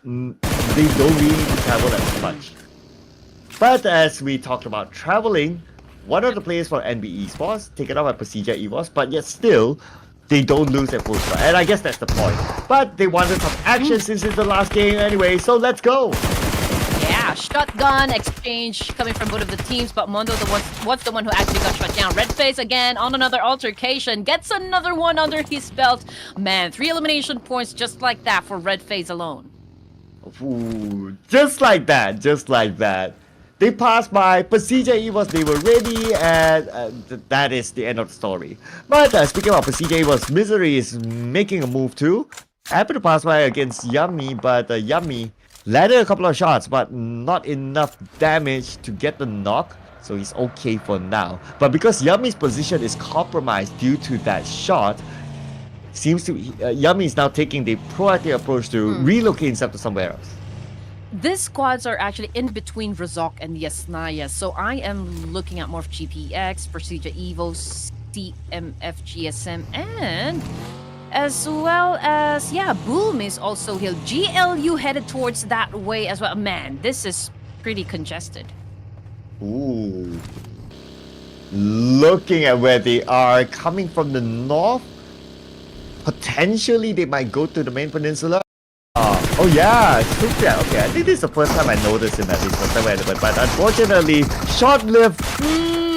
they don't really need to travel as much. But as we talked about traveling, one of the players for NB Esports taken out by Persija Evos, but yet still, they don't lose at full stride. And I guess that's the point. But they wanted some action since it's the last game anyway, so let's go! Yeah, shotgun exchange coming from both of the teams, but Mondo was the one who actually got shot down. Redface again on another altercation, gets another one under his belt. Man, 3 elimination points just like that for Redface alone. Ooh, just like that, just like that. They passed by Persija Evos, they were ready, and that is the end of the story. But speaking about Persija Evos, Misery is making a move too. Happened to pass by against Yummy, but Yummy landed a couple of shots, but not enough damage to get the knock, so he's okay for now. But because Yummy's position is compromised due to that shot, seems to Yummy is now taking the proactive approach to relocate himself to somewhere else. These squads are actually in between Razok and Yasnaya, so I am looking at more of GPX, Persija Evos, TMF, GSM, and as well as, yeah, Boom is also here. GLU headed towards that way as well. Man, this is pretty congested. Ooh. Looking at where they are, coming from the north, potentially they might go to the main peninsula. Oh yeah, Supaya. Okay, I think this is the first time I noticed him at least for 7 element, but unfortunately, short-lived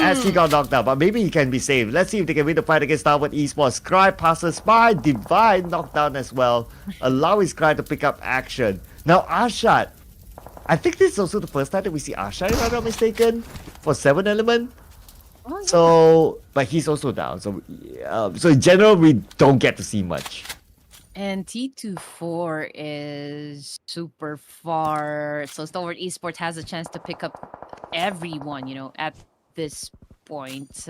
as he got knocked out, but maybe he can be saved. Let's see if they can win the fight against Starwood Esports. Scribe passes by, Divine knocked down as well, allowing Scribe to pick up action. Now Arshad, I think this is also the first time that we see Arshad, if I'm not mistaken, for 7 element. Oh, yeah. So, but he's also down, so in general, we don't get to see much. And T24 is super far, so Stalwart Esports has a chance to pick up everyone, you know, at this point.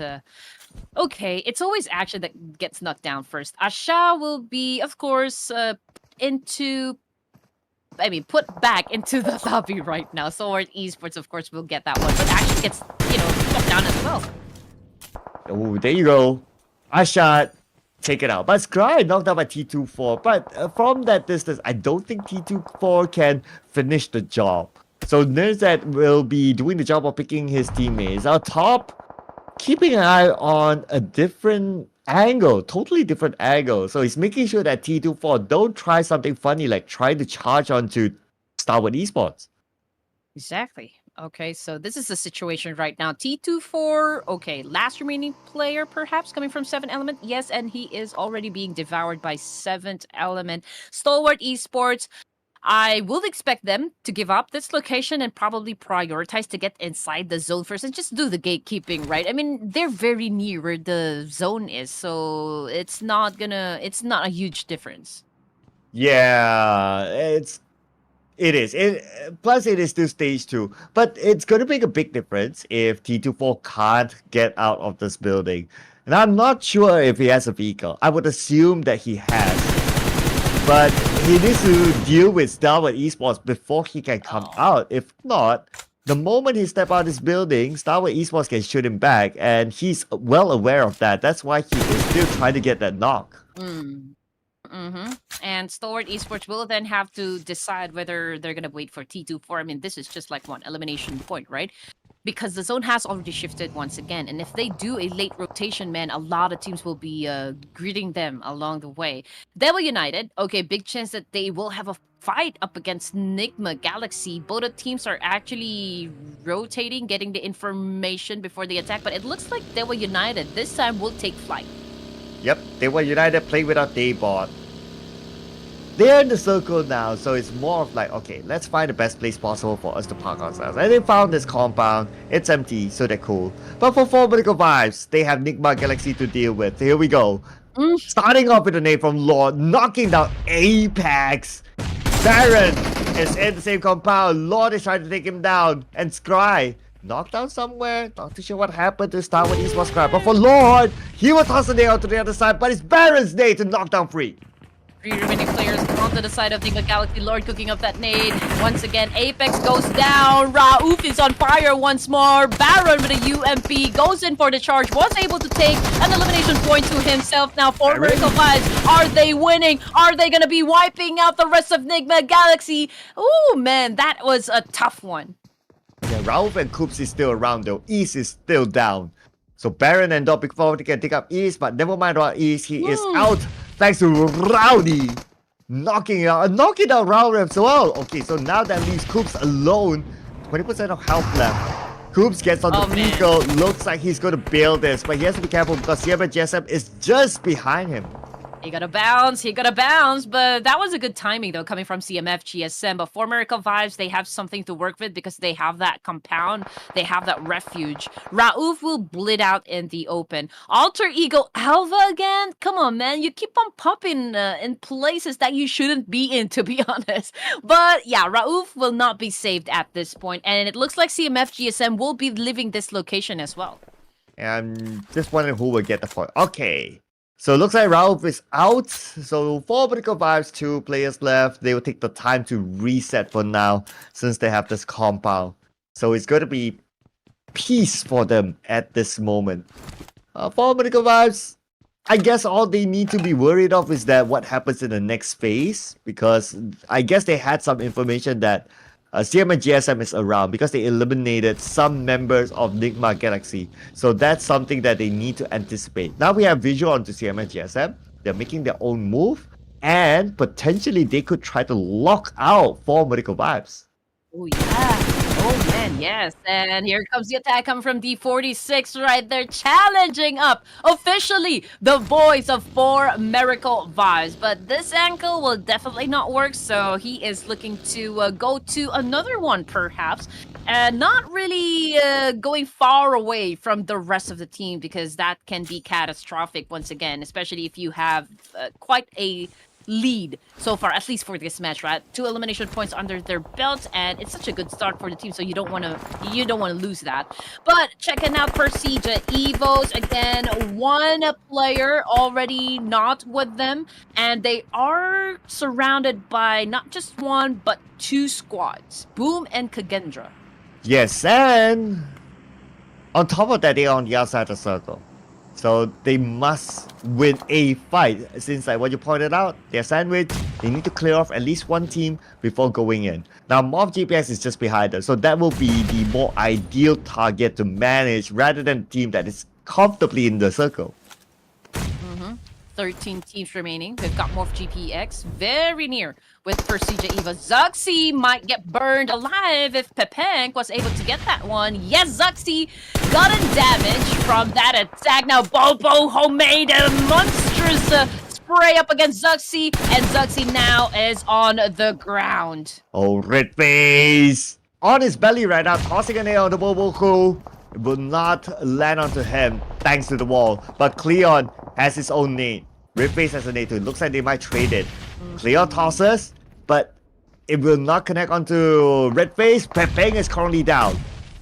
Okay, it's always action that gets knocked down first. Asha will be, of course, put back into the lobby right now. Stalwart Esports, of course, will get that one, but action gets, you know, knocked down as well. Oh, there you go. Asha, take it out. But Scribe knocked out by T24. But from that distance, I don't think T24 can finish the job. So Nerzat will be doing the job of picking his teammates. Our top, keeping an eye on a different angle, totally different angle. So he's making sure that T24 don't try something funny like trying to charge onto Starwood Esports. Exactly. Okay, so this is the situation right now. T24, okay, last remaining player perhaps coming from 7 element. Yes, and he is already being devoured by 7th element. Stalwart Esports, I will expect them to give up this location and probably prioritize to get inside the zone first and just do the gatekeeping, right? I mean, they're very near where the zone is, so it's not a huge difference. Yeah, it is. Plus, it is still stage 2. But it's going to make a big difference if T24 can't get out of this building. And I'm not sure if he has a vehicle. I would assume that he has. But he needs to deal with Starwood Esports before he can come out. If not, the moment he steps out of this building, Starwood Esports can shoot him back. And he's well aware of that. That's why he is still trying to get that knock. And Stalwart Esports will then have to decide whether they're going to wait for T24. I mean, this is just like one elimination point, right? Because the zone has already shifted once again. And if they do a late rotation, man, a lot of teams will be greeting them along the way. Devil United, okay, big chance that they will have a fight up against Nigma Galaxy. Both teams are actually rotating, getting the information before the attack. But it looks like Devil United this time will take flight. Yep, Devil United play without Daybot. They're in the circle now, so it's more of like, okay, let's find the best place possible for us to park ourselves. And they found this compound. It's empty, so they're cool. But for Political Vibes, they have Nigma Galaxy to deal with. Here we go. Starting off with a name from Lord, knocking down Apex. Baron is in the same compound. Lord is trying to take him down. And Scry, knocked down somewhere. Not too sure what happened to Starwood Esports Scry. But for Lord, he will toss the nail to the other side, but it's Baron's day to knock down Free. 3 remaining players on onto the side of the Galaxy Lord, cooking up that nade. Once again, Apex goes down. Rauf is on fire once more. Baron with a UMP goes in for the charge. Was able to take an elimination point to himself. Now for Miracle Vibes, are they winning? Are they going to be wiping out the rest of Nigma Galaxy? Ooh, man, that was a tough one. Yeah, Rauf and Coops is still around though. East is still down. So Baron and Dopic forward can take up East, but never mind about East. He is out thanks to Rowdy. Knocking out Rowdy as well. Okay, so now that leaves Coops alone. 20% of health left. Coops gets on the vehicle. Looks like he's going to bail this, but he has to be careful because Simuka GSM is just behind him. He got to bounce, but that was a good timing though, coming from CMF GSM. But for Miracle Vibes, they have something to work with because they have that compound, they have that refuge. Rauf will bleed out in the open. Alter Ego Alva again? Come on, man, you keep on popping in places that you shouldn't be in, to be honest. But yeah, Rauf will not be saved at this point, and it looks like CMF GSM will be leaving this location as well. And just wondering who will get the point. Okay. So it looks like Rauf is out. So 4 Miracle Vibes, 2 players left. They will take the time to reset for now since they have this compound. So it's going to be peace for them at this moment. 4 Miracle Vibes, I guess all they need to be worried of is that what happens in the next phase. Because I guess they had some information that CM and GSM is around because they eliminated some members of Nigma Galaxy. So that's something that they need to anticipate. Now we have visual onto CM and GSM. They're making their own move. And potentially they could try to lock out 4 Miracle Vibes. Oh, yeah. Oh, man, yes. And here comes the attack coming from D46 right there, challenging up officially the voice of 4 Miracle Vibes. But this ankle will definitely not work, so he is looking to go to another one, perhaps. And not really going far away from the rest of the team, because that can be catastrophic once again, especially if you have quite a lead so far, at least for this match, right? 2 elimination points under their belt, and it's such a good start for the team, so you don't want to lose that. But checking out Persija Evos again, 1 player already not with them, and they are surrounded by not just 1 but 2 squads, Boom and Kagendra. Yes, and on top of that, they are on the outside of the circle. So they must win a fight. Since like what you pointed out, they're sandwiched. They need to clear off at least 1 team before going in. Now Mrpx is just behind them, so that will be the more ideal target to manage rather than a team that is comfortably in the circle. 13 teams remaining. We've got Mrpx very near with Persija Evos. Zuxi might get burned alive if Pepenk was able to get that one. Yes, Zuxi got a damage from that attack. Now Bobo homemade a monstrous spray up against Zuxi, and Zuxi now is on the ground. Oh, Redface! On his belly right now, tossing a nail on the Bobo Crew. It will not land onto him thanks to the wall. But Cleon has his own nade. Redface has a nade too. It looks like they might trade it. Cleon tosses, but it will not connect onto Redface. Pepeng is currently down.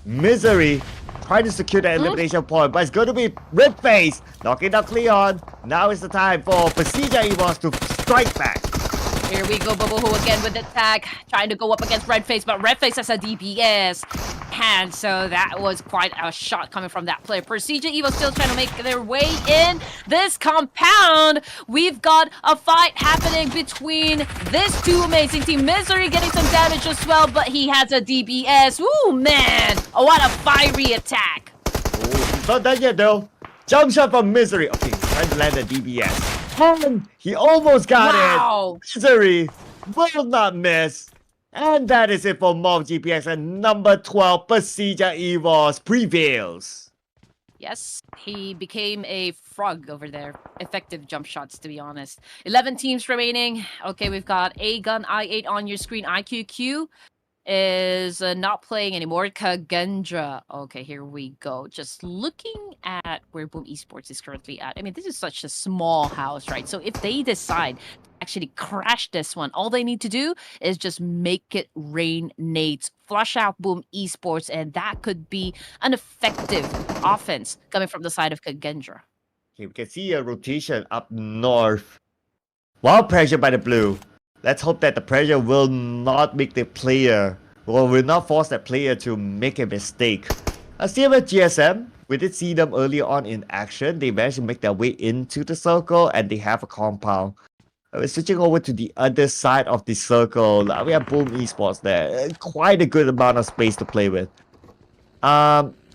Misery trying to secure the elimination point, but it's going to be Redface knocking down Cleon. Now is the time for Persija Evos to strike back. Here we go, Bobo again with the attack, trying to go up against Redface, but Redface has a DPS. And so that was quite a shot coming from that player. Persija Evos still trying to make their way in this compound. We've got a fight happening between these 2 amazing teams. Misery getting some damage as well, but he has a DPS. Ooh, man. Oh, what a fiery attack. Oh, not done yet, though. Jump shot from Misery. Okay, trying to land a DPS. And he almost got it. Misery will not miss. And that is it for Mrpx, and number 12, Persija Evos prevails. Yes, he became a frog over there. Effective jump shots, to be honest. 11 teams remaining. Okay, we've got A-Gun, I8 on your screen. IQQ is not playing anymore. Kagendra. Okay, here we go. Just looking at where Boom Esports is currently at. I mean, this is such a small house, right? So if they decide to actually crash this one, all they need to do is just make it rain nades, flush out Boom Esports, and that could be an effective offense coming from the side of Kagendra. Okay, we can see a rotation up north. While pressured by the blue. Let's hope that the pressure will not make the player, or will not force that player to make a mistake. Still with GSM, we did see them earlier on in action. They managed to make their way into the circle and they have a compound. We're switching over to the other side of the circle. We have Boom Esports there. Quite a good amount of space to play with.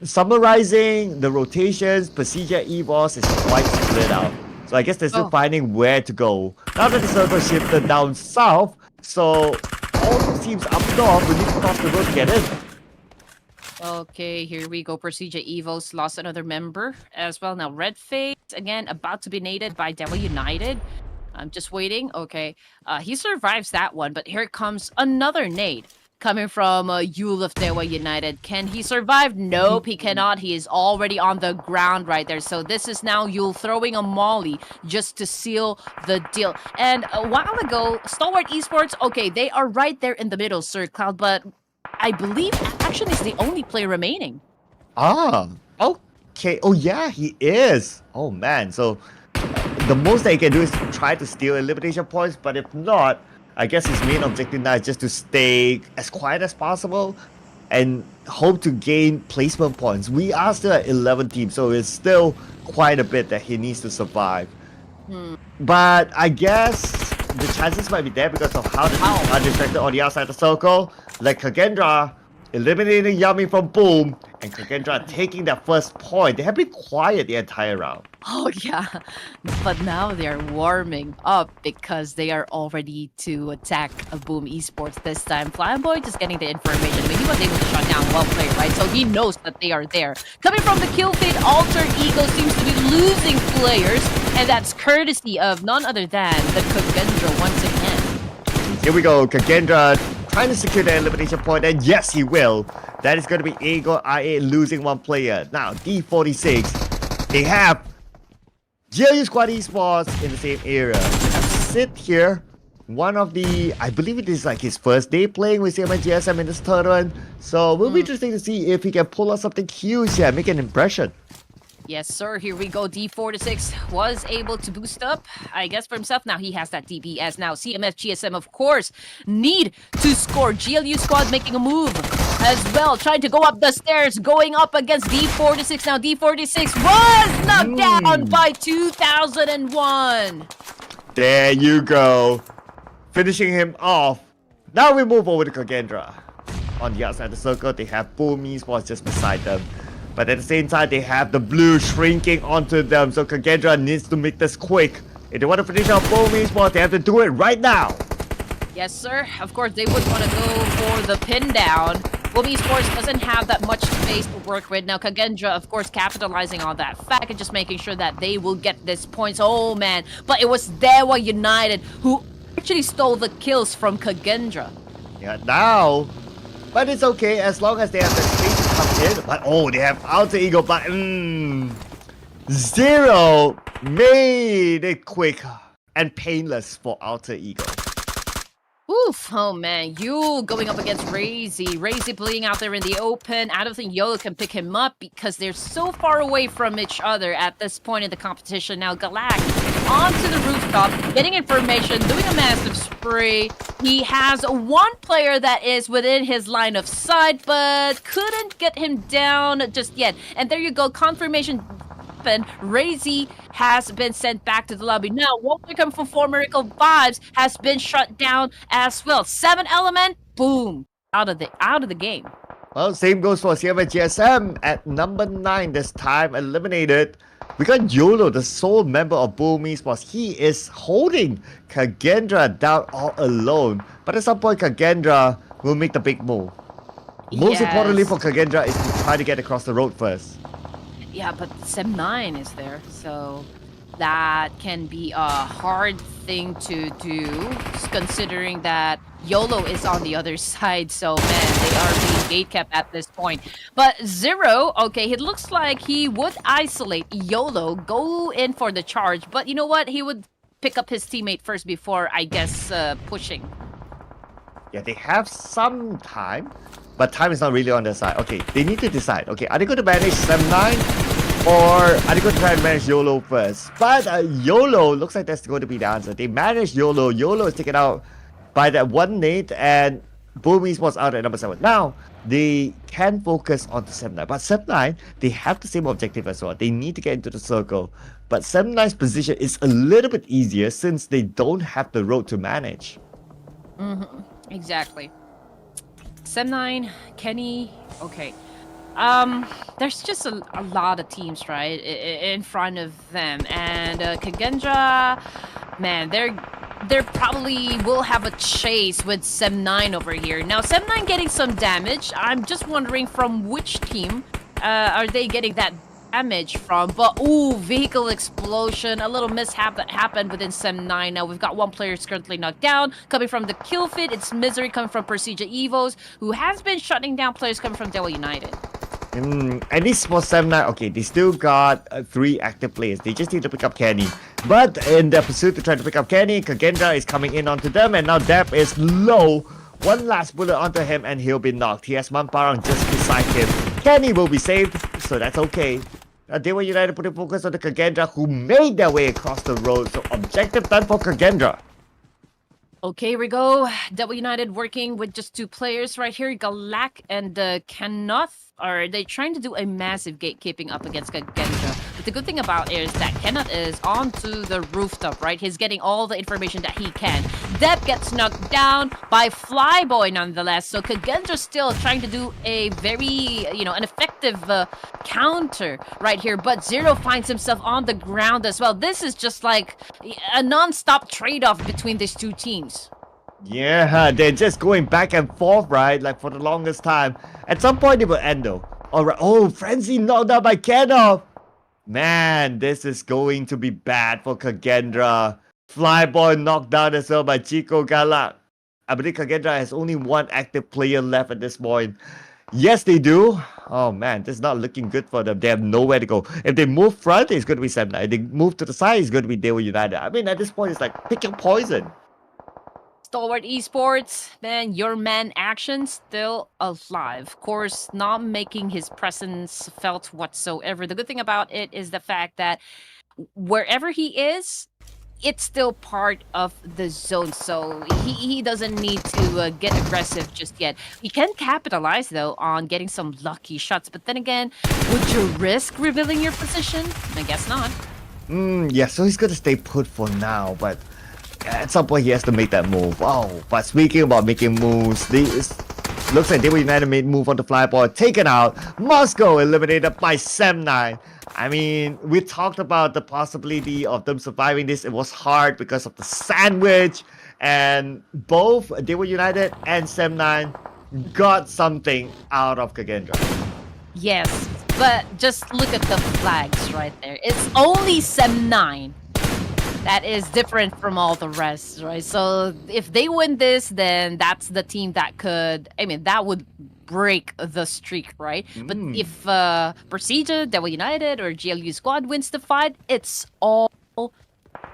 Summarizing the rotations, Persija Evos is quite split out. So I guess they're still finding where to go. Now that the circle shifted down south, so all those teams up north will need to cross the road to get in. Okay, here we go. Persija Evos lost another member as well. Now Redface, again, about to be naded by Dewa United. I'm just waiting. Okay, he survives that one, but here comes another nade coming from Yule of Dewa United. Can he survive? Nope, he cannot. He is already on the ground right there. So this is now Yule throwing a molly just to seal the deal. And a while ago, Stalwart Esports, okay, they are right there in the middle, Sir Cloud, but I believe Action is the only player remaining. Ah, okay. Oh yeah, he is. Oh man, so the most that he can do is try to steal elimination points, but if not, I guess his main objective now is just to stay as quiet as possible and hope to gain placement points. We are still at 11 teams, so it's still quite a bit that he needs to survive. But I guess the chances might be there because of how the teams are distracted on the outside of the circle. Like Kagendra eliminating Yami from Boom, and Kagendra taking that first point. They have been quiet the entire round. Oh yeah, but now they are warming up because they are all ready to attack a Boom Esports this time. Flamboy just getting the information. I mean, he was able to shut down one player, right? So he knows that they are there. Coming from the kill feed, Alter Ego seems to be losing players, and that's courtesy of none other than the Kagendra once again. Here we go, Kagendra trying to secure the elimination point, and yes, he will. That is going to be Ego IA losing one player. Now, D46, they have GLU Squad Esports in the same area. Sit here, one of the, I believe it is like his first day playing with CM and GSM in this tournament. So it will be interesting to see if he can pull out something huge here, make an impression. Yes, sir. Here we go. D46 was able to boost up, I guess, for himself. Now he has that DPS. Now CMF, GSM, of course, need to score. GLU squad making a move as well. Trying to go up the stairs, going up against D46. Now D46 was knocked down by 2001. There you go. Finishing him off. Now we move over to Kagendra. On the outside of the circle, they have Boom Esports just beside them. But at the same time, they have the blue shrinking onto them. So Kagendra needs to make this quick. If they want to finish off Boom Esports, they have to do it right now. Yes, sir. Of course, they would want to go for the pin down. Boom Esports doesn't have that much space to work with. Now, Kagendra, of course, capitalizing on that fact and just making sure that they will get this points. Oh, man. But it was Dewa United who actually stole the kills from Kagendra. Yeah, now. But it's okay as long as they have the space to come in. But oh, they have Alter Ego. But Zero made it quick and painless for Alter Ego. Oof, oh man, you going up against Razy playing out there in the open. I don't think YOLO can pick him up because they're so far away from each other at this point in the competition. Now Galak onto the rooftop, getting information, doing a massive spray. He has one player that is within his line of sight, but couldn't get him down just yet. And there you go, confirmation. Razy has been sent back to the lobby. Now, Walter come from 4 Miracle Vibes has been shut down as well. 7 Element, boom, out of the game. Well, same goes for CM and GSM at number 9 this time, eliminated. We got YOLO, the sole member of Boom Esports. He is holding Kagendra down all alone. But at some point, Kagendra will make the big move. Most importantly for Kagendra is to try to get across the road first. Yeah, but Sem9 is there, so that can be a hard thing to do, considering that YOLO is on the other side. So, man, they are being gatekept at this point. But Zero, okay, it looks like he would isolate YOLO, go in for the charge. But you know what? He would pick up his teammate first before, I guess, pushing. Yeah, they have some time, but time is not really on their side. Okay, they need to decide. Okay, are they going to manage Sem9? Or are they going to try and manage YOLO first? But YOLO looks like that's going to be the answer. They manage YOLO. YOLO is taking out by that one nade, and boom, esports out at number 7. Now, they can focus on the 7-9, but 7-9, they have the same objective as well. They need to get into the circle, but 7-9's position is a little bit easier since they don't have the road to manage. Exactly. 7-9, Kenny, okay. There's just a lot of teams, right, in front of them, and Kagendra, man, they're probably will have a chase with 7-9 over here. Now 7-9 getting some damage. I'm just wondering from which team are they getting that damage from? But ooh, vehicle explosion, a little mishap that happened within 7-9. Now we've got one player who's currently knocked down. Coming from the kill feed, it's Misery coming from Persija Evos, who has been shutting down players coming from Devil United. At least for 7-9, okay, they still got 3 active players. They just need to pick up Kenny. But in their pursuit to try to pick up Kenny, Kagendra is coming in onto them, and now Deb is low. One last bullet onto him, and he'll be knocked. He has Mamparang just beside him. Kenny will be saved, so that's okay. Devil United putting focus on the Kagendra, who made their way across the road. So objective done for Kagendra. Okay, here we go. Devil United working with just 2 players right here, Galak and Kenoth. Are they trying to do a massive gatekeeping up against Kagendra? But the good thing about it is that Kenoth is onto the rooftop, right? He's getting all the information that he can. Deb gets knocked down by Flyboy nonetheless. So Kagendra still trying to do a very, an effective counter right here. But Zero finds himself on the ground as well. This is just like a non-stop trade-off between these 2 teams. Yeah, they're just going back and forth, right? Like for the longest time. At some point, it will end though. Alright, oh, Frenzy knocked out by Kenoth. Man, this is going to be bad for Kagendra. Flyboy knocked down as well by Chico Galak. I believe Kagendra has only 1 active player left at this point. Yes, they do. Oh man, this is not looking good for them. They have nowhere to go. If they move front, it's going to be 7-9. If they move to the side, it's going to be Devil United. I mean, at this point, it's like picking poison. Stalwart Esports, man, your man Action still alive. Of course, not making his presence felt whatsoever. The good thing about it is the fact that wherever he is, it's still part of the zone. So he doesn't need to get aggressive just yet. He can capitalize, though, on getting some lucky shots. But then again, would you risk revealing your position? I guess not. Yeah, so he's going to stay put for now, but at some point he has to make that move. Oh, but speaking about making moves, looks like Devil United made move on the Flyboy, taken out. Moscow eliminated by 7-9. I mean, we talked about the possibility of them surviving this. It was hard because of the sandwich, and both Devil United and 7-9 got something out of Kagendra. Yes, but just look at the flags right there. It's only 7-9. That is different from all the rest, right? So if they win this, then that's the team that could, that would break the streak, right? But if Persija, Devil United, or GLU Squad wins the fight, it's all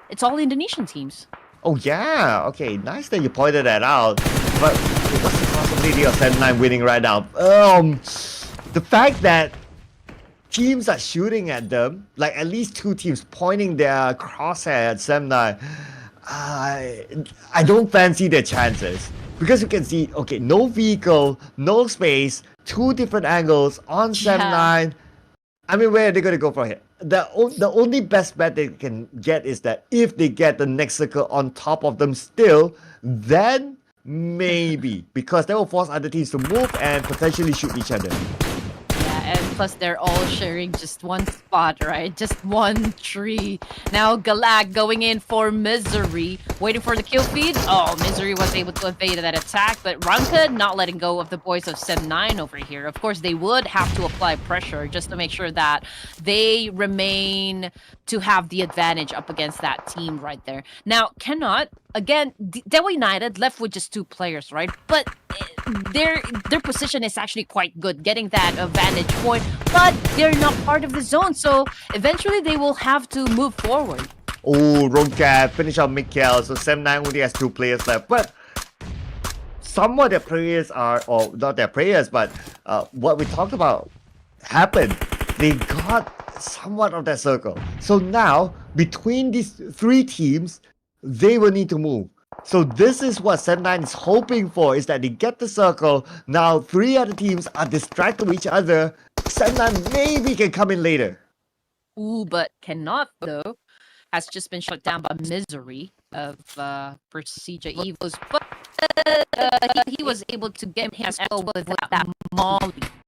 Indonesian teams. Oh yeah, okay, nice that you pointed that out. But what's the possibility of 7-9 winning right now? The fact that teams are shooting at them, like at least 2 teams pointing their crosshair at 7-9. I don't fancy their chances. Because you can see, okay, no vehicle, no space, 2 different angles on 7-9. I mean, where are they going to go from here? The only best bet they can get is that if they get the next circle on top of them still, then maybe. Because that will force other teams to move and potentially shoot each other. And plus, they're all sharing just one spot, right? Just one tree. Now, Galak going in for Misery, waiting for the kill feed. Oh, Misery was able to evade that attack, but Ranka not letting go of the boys of 7-9 over here. Of course, they would have to apply pressure just to make sure that they remain to have the advantage up against that team right there. Now, cannot. Again, Devil United left with just 2 players, right? But their position is actually quite good, getting that vantage point. But they're not part of the zone, so eventually they will have to move forward. Oh, Roncat finish out Mikhail, so 7-9 only has 2 players left. But somewhat their players are, or not their players, but what we talked about happened. They got somewhat of that circle. So now, between these 3 teams, they will need to move. So this is what Set9 is hoping for, is that they get the circle. Now 3 other teams are distracted with each other. Set9 maybe can come in later. Ooh, but cannot though. Has just been shut down by Misery of Persija Evos, but he was able to get his goal with that Molly.